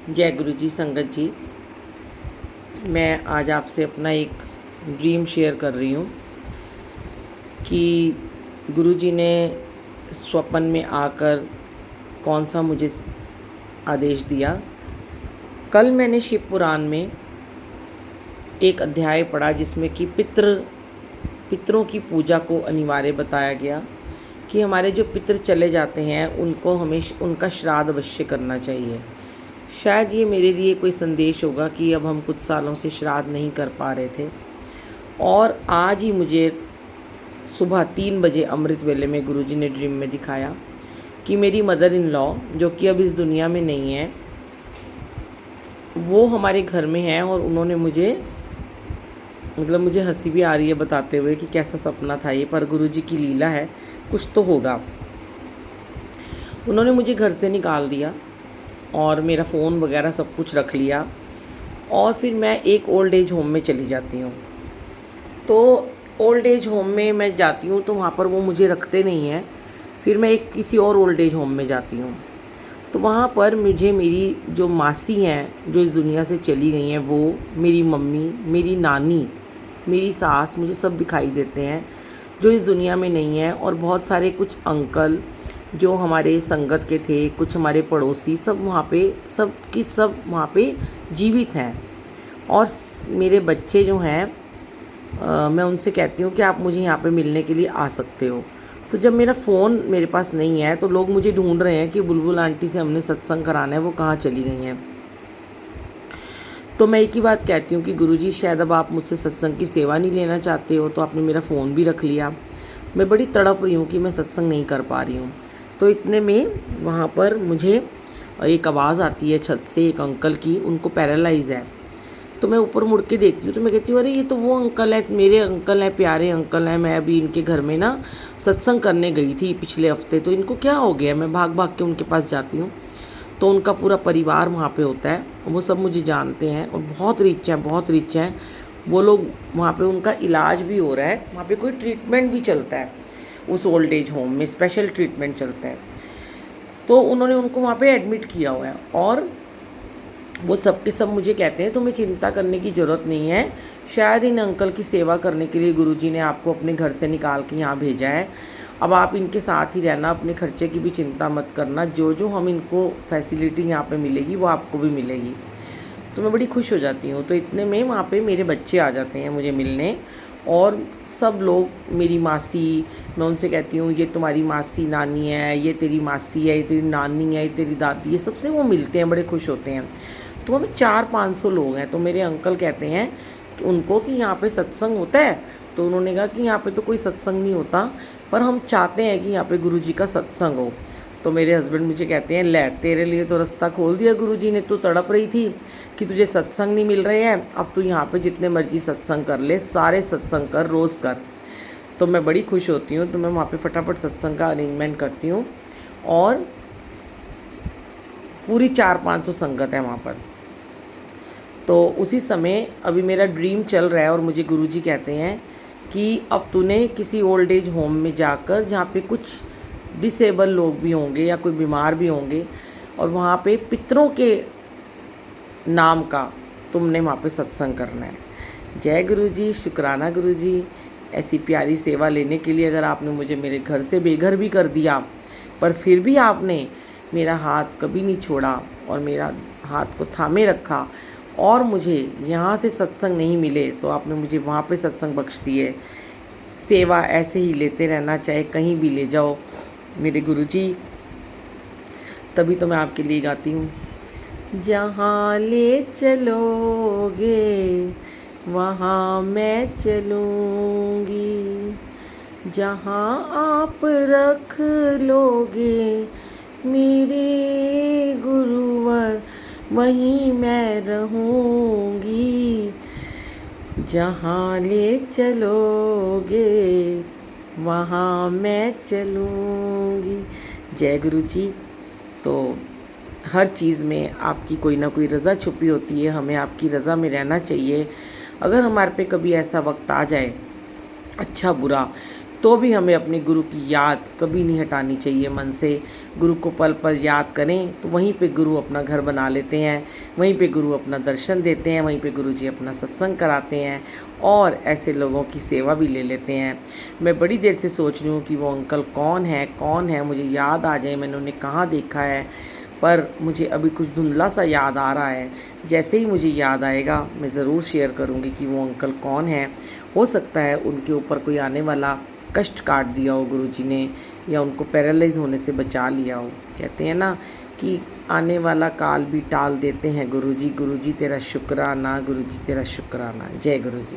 जय गुरु जी। संगत जी, मैं आज आपसे अपना एक ड्रीम शेयर कर रही हूँ कि गुरु जी ने स्वप्न में आकर कौन सा मुझे आदेश दिया। कल मैंने शिव पुराण में एक अध्याय पढ़ा जिसमें कि पितरों की पूजा को अनिवार्य बताया गया कि हमारे जो पितर चले जाते हैं उनको हमें उनका श्राद्ध अवश्य करना चाहिए। शायद ये मेरे लिए कोई संदेश होगा कि अब हम कुछ सालों से श्राद्ध नहीं कर पा रहे थे, और आज ही मुझे सुबह 3 बजे अमृत वेले में गुरुजी ने ड्रीम में दिखाया कि मेरी मदर इन लॉ, जो कि अब इस दुनिया में नहीं है, वो हमारे घर में है। और उन्होंने मुझे हंसी भी आ रही है बताते हुए कि कैसा सपना था ये, पर गुरुजी की लीला है, कुछ तो होगा। उन्होंने मुझे घर से निकाल दिया और मेरा फ़ोन वगैरह सब कुछ रख लिया, और फिर मैं एक ओल्ड एज होम में चली जाती हूँ। तो ओल्ड एज होम में मैं जाती हूँ तो वहाँ पर वो मुझे रखते नहीं हैं। फिर मैं एक किसी और ओल्ड एज होम में जाती हूँ, तो वहाँ पर मुझे मेरी जो मासी हैं जो इस दुनिया से चली गई हैं, वो, मेरी मम्मी, मेरी नानी, मेरी सास, मुझे सब दिखाई देते हैं जो इस दुनिया में नहीं है। और बहुत सारे कुछ अंकल जो हमारे संगत के थे, कुछ हमारे पड़ोसी, सब वहाँ पे जीवित हैं। और मेरे बच्चे जो हैं, मैं उनसे कहती हूँ कि आप मुझे यहाँ पे मिलने के लिए आ सकते हो। तो जब मेरा फ़ोन मेरे पास नहीं है तो लोग मुझे ढूंढ रहे हैं कि बुलबुल आंटी से हमने सत्संग कराना है, वो कहाँ चली गई हैं। तो मैं एक ही बात कहती हूँ कि गुरुजी, शायद अब आप मुझसे सत्संग की सेवा नहीं लेना चाहते हो, तो आपने मेरा फ़ोन भी रख लिया। मैं बड़ी तड़प रही हूँ कि मैं सत्संग नहीं कर पा रही हूँ। तो इतने में वहाँ पर मुझे एक आवाज़ आती है छत से, एक अंकल की, उनको पैरालाइज़ है। तो मैं ऊपर मुड़ के देखती हूँ तो मैं कहती हूँ, अरे ये तो वो अंकल है, मेरे अंकल हैं, प्यारे अंकल हैं। मैं अभी इनके घर में ना सत्संग करने गई थी पिछले हफ्ते, तो इनको क्या हो गया। मैं भाग भाग के उनके पास जाती हूँ तो उनका पूरा परिवार वहाँ पे होता है, वो सब मुझे जानते हैं और बहुत रिच हैं वो लोग। वहाँ पे उनका इलाज भी हो रहा है, वहाँ पे कोई ट्रीटमेंट भी चलता है, उस ओल्ड एज होम में स्पेशल ट्रीटमेंट चलता है। तो उन्होंने उनको वहाँ पे एडमिट किया हुआ है, और वो सब के सब मुझे कहते हैं तुम्हें चिंता करने की ज़रूरत नहीं है, शायद इन अंकल की सेवा करने के लिए गुरुजी ने आपको अपने घर से निकाल के यहाँ भेजा है। अब आप इनके साथ ही रहना, अपने खर्चे की भी चिंता मत करना, जो जो हम इनको फैसिलिटी यहाँ पे मिलेगी वो आपको भी मिलेगी। तो मैं बड़ी खुश हो जाती हूँ। तो इतने में वहाँ पे मेरे बच्चे आ जाते हैं मुझे मिलने, और सब लोग, मेरी मासी, मैं उनसे कहती हूँ ये तुम्हारी मासी नानी है, ये तेरी मासी है, ये तेरी नानी है, ये तेरी दादी है, सबसे वो मिलते हैं, बड़े खुश होते हैं। तो हमें 400-500 लोग हैं। तो मेरे अंकल कहते हैं कि उनको कि यहाँ पे सत्संग होता है। तो उन्होंने कहा कि यहाँ पे तो कोई सत्संग नहीं होता, पर हम चाहते हैं कि यहाँ पे गुरुजी का सत्संग हो। तो मेरे हस्बैंड मुझे कहते हैं, ले तेरे लिए तो रास्ता खोल दिया गुरुजी ने, तू तड़प रही थी कि तुझे सत्संग नहीं मिल रहे हैं, अब तू यहाँ पे जितने मर्जी सत्संग कर ले, सारे सत्संग कर, रोज़ कर। तो मैं बड़ी खुश होती हूँ। तो मैं वहाँ पे फटाफट सत्संग का अरेंजमेंट करती हूँ, और पूरी 400-500 संगत है वहाँ पर। तो उसी समय अभी मेरा ड्रीम चल रहा है, और मुझे गुरुजी कहते हैं कि अब तूने किसी ओल्ड एज होम में जाकर, जहाँ पे कुछ डिसेबल लोग भी होंगे या कोई बीमार भी होंगे, और वहाँ पे पितरों के नाम का तुमने वहाँ पे सत्संग करना है। जय गुरुजी, शुक्राना गुरुजी, ऐसी प्यारी सेवा लेने के लिए। अगर आपने मुझे मेरे घर से बेघर भी कर दिया, पर फिर भी आपने मेरा हाथ कभी नहीं छोड़ा और मेरा हाथ को थामे रखा, और मुझे यहाँ से सत्संग नहीं मिले तो आपने मुझे वहाँ पे सत्संग बख्श दिए। सेवा ऐसे ही लेते रहना, चाहे कहीं भी ले जाओ मेरे गुरुजी। तभी तो मैं आपके लिए गाती हूँ, जहाँ ले चलोगे वहाँ मैं चलूँगी, जहाँ आप रख लोगे मेरे गुरुवर वहीं मैं रहूँगी, जहाँ ले चलोगे वहाँ मैं चलूँगी। जय गुरु जी। तो हर चीज़ में आपकी कोई ना कोई रज़ा छुपी होती है, हमें आपकी रज़ा में रहना चाहिए। अगर हमारे पे कभी ऐसा वक्त आ जाए, अच्छा बुरा, तो भी हमें अपने गुरु की याद कभी नहीं हटानी चाहिए मन से। गुरु को पल पल याद करें तो वहीं पे गुरु अपना घर बना लेते हैं, वहीं पे गुरु अपना दर्शन देते हैं, वहीं पे गुरु जी अपना सत्संग कराते हैं और ऐसे लोगों की सेवा भी ले लेते हैं। मैं बड़ी देर से सोच रही हूँ कि वो अंकल कौन है, मुझे याद आ जाए मैंने उन्हें कहाँ देखा है, पर मुझे अभी कुछ धुंधला सा याद आ रहा है। जैसे ही मुझे याद आएगा मैं ज़रूर शेयर करूँगी कि वो अंकल कौन है। हो सकता है उनके ऊपर कोई आने वाला कष्ट काट दिया हो गुरुजी ने, या उनको पैरालाइज होने से बचा लिया हो। कहते हैं ना कि आने वाला काल भी टाल देते हैं गुरुजी। गुरुजी तेरा शुक्राना, गुरुजी तेरा शुक्राना। जय गुरुजी।